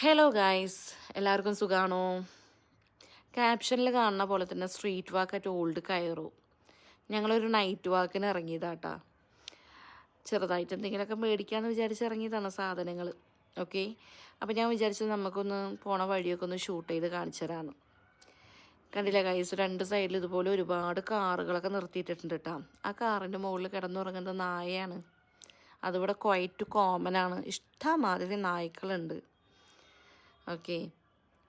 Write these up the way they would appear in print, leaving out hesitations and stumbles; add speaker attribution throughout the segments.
Speaker 1: Hello guys, എല്ലാവർക്കും സുഖാണോ? ക്യാപ്ഷനിൽ കാണുന്ന പോലെ തന്നെ സ്ട്രീറ്റ് വാക്ക് അറ്റ് ഓൾഡ് കയറു. ഞങ്ങളൊരു നൈറ്റ് വാക്കിന് ഇറങ്ങിയതാട്ടാ. ചെറുതായിട്ട് എന്തെങ്കിലുമൊക്കെ മേടിക്കാമെന്ന് വിചാരിച്ച് ഇറങ്ങിയതാണ് സാധനങ്ങൾ. ഓക്കെ, അപ്പോൾ ഞാൻ വിചാരിച്ചത് നമുക്കൊന്ന് പോണ വഴിയൊക്കെ ഒന്ന് ഷൂട്ട് ചെയ്ത് കാണിച്ചു തരാമെന്ന്. കണ്ടില്ല ഗൈസ്, രണ്ട് സൈഡിൽ ഇതുപോലെ ഒരുപാട് കാറുകളൊക്കെ നിർത്തിയിട്ടിട്ടുണ്ട് കേട്ടോ. ആ കാറിൻ്റെ മുകളിൽ കിടന്നുറങ്ങുന്നത് നായയാണ്. അതിവിടെ ക്വൈറ്റ് കോമൺ ആണ്. ഇഷ്ടംമാതിരി നായ്ക്കളുണ്ട്. ഓക്കെ,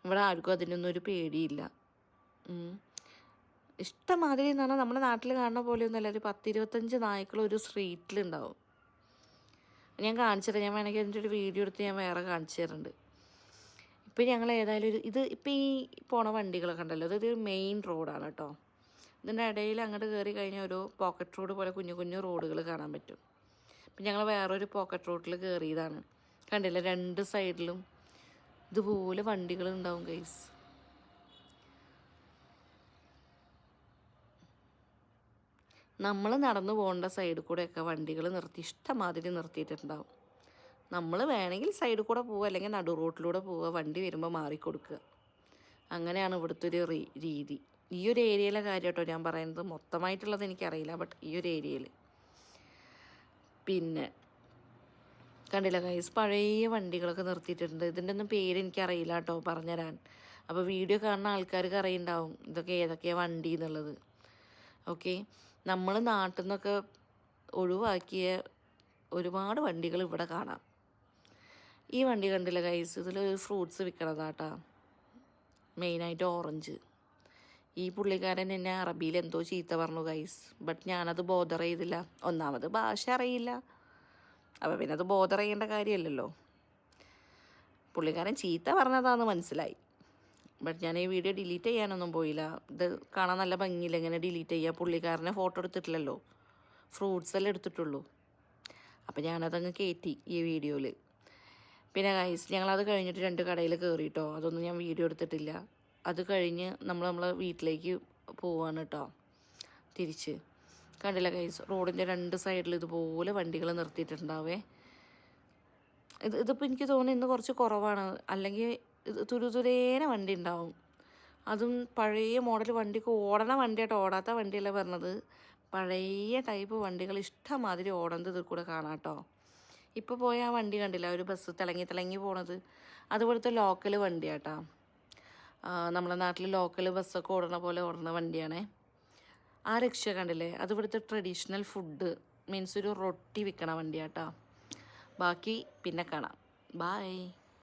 Speaker 1: ഇവിടെ ആർക്കും അതിനൊന്നും ഒരു പേടിയില്ല. ഇഷ്ടംമാതിരി എന്ന് പറഞ്ഞാൽ നമ്മുടെ നാട്ടിൽ കാണുന്ന പോലെയൊന്നുമല്ല. ഒരു 10-25 നായ്ക്കൾ ഒരു സ്ട്രീറ്റിലുണ്ടാവും. ഞാൻ കാണിച്ചിട്ട് ഞാൻ വേണമെങ്കിൽ അതിൻ്റെ ഒരു വീഡിയോ എടുത്ത് ഞാൻ വേറെ കാണിച്ചു തരുന്നുണ്ട്. ഇപ്പം ഞങ്ങൾ ഏതായാലും ഇത് ഇപ്പം ഈ പോണ വണ്ടികളൊക്കെ ഉണ്ടല്ലോ, ഇതൊരു മെയിൻ റോഡാണ് കേട്ടോ. ഇതിൻ്റെ ഇടയിൽ അങ്ങോട്ട് കയറി കഴിഞ്ഞാൽ ഒരു പോക്കറ്റ് റോഡ് പോലെ കുഞ്ഞു കുഞ്ഞു റോഡുകൾ കാണാൻ പറ്റും. അപ്പം ഞങ്ങൾ വേറൊരു പോക്കറ്റ് റോഡിൽ കയറിയതാണ്. കണ്ടില്ല, രണ്ട് സൈഡിലും ഇതുപോലെ വണ്ടികൾ ഉണ്ടാവും ഗൈസ്. നമ്മൾ നടന്നു പോകേണ്ട സൈഡിൽ കൂടെയൊക്കെ വണ്ടികൾ നിർത്തി ഇഷ്ടമാതിരി നിർത്തിയിട്ടുണ്ടാവും. നമ്മൾ വേണമെങ്കിൽ സൈഡിൽ കൂടെ പോവുക, അല്ലെങ്കിൽ നടു റോട്ടിലൂടെ പോവുക, വണ്ടി വരുമ്പോൾ മാറിക്കൊടുക്കുക. അങ്ങനെയാണ് ഇവിടുത്തെ ഒരു രീതി. ഈ ഒരു ഏരിയയിലെ കാര്യം കേട്ടോ ഞാൻ പറയുന്നത്. മൊത്തമായിട്ടുള്ളത് എനിക്കറിയില്ല, ബട്ട് ഈ ഒരു ഏരിയയിൽ. പിന്നെ കണ്ടില്ല ഗൈസ്, പഴയ വണ്ടികളൊക്കെ നിർത്തിയിട്ടുണ്ട്. ഇതിൻ്റെ ഒന്നും പേര് എനിക്കറിയില്ല കേട്ടോ പറഞ്ഞുതരാൻ. അപ്പോൾ വീഡിയോ കാണുന്ന ആൾക്കാർക്ക് അറിയുണ്ടാവും ഇതൊക്കെ ഏതൊക്കെയാണ് വണ്ടി എന്നുള്ളത്. ഓക്കെ, നമ്മൾ നാട്ടിൽ നിന്നൊക്കെ ഒഴിവാക്കിയ ഒരുപാട് വണ്ടികൾ ഇവിടെ കാണാം. ഈ വണ്ടി കണ്ടില്ല ഗൈസ്, ഇതിൽ ഫ്രൂട്ട്സ് വിൽക്കണതാട്ടാ. മെയിനായിട്ട് ഓറഞ്ച്. ഈ പുള്ളിക്കാരൻ എന്നെ അറബിയിൽ എന്തോ ചീത്ത പറഞ്ഞു ഗൈസ്, ബട്ട് ഞാനത് ബോധർ ചെയ്തില്ല. ഒന്നാമത് ഭാഷ അറിയില്ല, അപ്പോൾ പിന്നെ അത് ബോധർ ചെയ്യേണ്ട കാര്യമല്ലല്ലോ. പുള്ളിക്കാരൻ ചീത്ത പറഞ്ഞതാണെന്ന് മനസ്സിലായി, ബട്ട് ഞാൻ ഈ വീഡിയോ ഡിലീറ്റ് ചെയ്യാനൊന്നും പോയില്ല. ഇത് കാണാൻ നല്ല ഭംഗിയില്ല, എങ്ങനെ ഡിലീറ്റ് ചെയ്യുക? പുള്ളിക്കാരനെ ഫോട്ടോ എടുത്തിട്ടില്ലല്ലോ, ഫ്രൂട്ട്സ് എല്ലാം എടുത്തിട്ടുള്ളൂ. അപ്പോൾ ഞാനതങ്ങ് കയറ്റി ഈ വീഡിയോയിൽ. പിന്നെ ഗൈസ്, ഞങ്ങളത് കഴിഞ്ഞിട്ട് 2 കടയിൽ കയറിയിട്ടോ. അതൊന്നും ഞാൻ വീഡിയോ എടുത്തിട്ടില്ല. അത് കഴിഞ്ഞ് നമ്മളെ വീട്ടിലേക്ക് പോവാണ് കേട്ടോ, തിരിച്ച്. കണ്ടില്ല ഗൈസ്, റോഡിൻ്റെ 2 സൈഡിൽ ഇതുപോലെ വണ്ടികൾ നിർത്തിയിട്ടുണ്ടാവേ. ഇതിപ്പോൾ എനിക്ക് തോന്നുന്നു ഇന്ന് കുറച്ച് കുറവാണ്. അല്ലെങ്കിൽ തുരുതുരേന വണ്ടി ഉണ്ടാവും. അതും പഴയ മോഡൽ വണ്ടിക്ക് ഓടണ വണ്ടിയായിട്ട്, ഓടാത്ത വണ്ടിയല്ല പറഞ്ഞത്. പഴയ ടൈപ്പ് വണ്ടികൾ ഇഷ്ടംമാതിരി ഓടുന്നത് ഇതിൽ കൂടെ കാണാം കേട്ടോ. ഇപ്പോൾ പോയ ആ വണ്ടി കണ്ടില്ല, ഒരു ബസ് തിളങ്ങി പോണത്. അതുപോലത്തെ ലോക്കൽ വണ്ടിയാട്ടോ. നമ്മുടെ നാട്ടിൽ ലോക്കൽ ബസ്സൊക്കെ ഓടണ പോലെ ഓടുന്ന വണ്ടിയാണേ. ആ രക്ഷ കണ്ടില്ലേ, അത് ഇവിടുത്തെ ട്രഡീഷണൽ ഫുഡ് മീൻസ് ഒരു റൊട്ടി വിൽക്കണ വണ്ടിയാട്ടോ. ബാക്കി പിന്നെ കാണാം. ബായ്.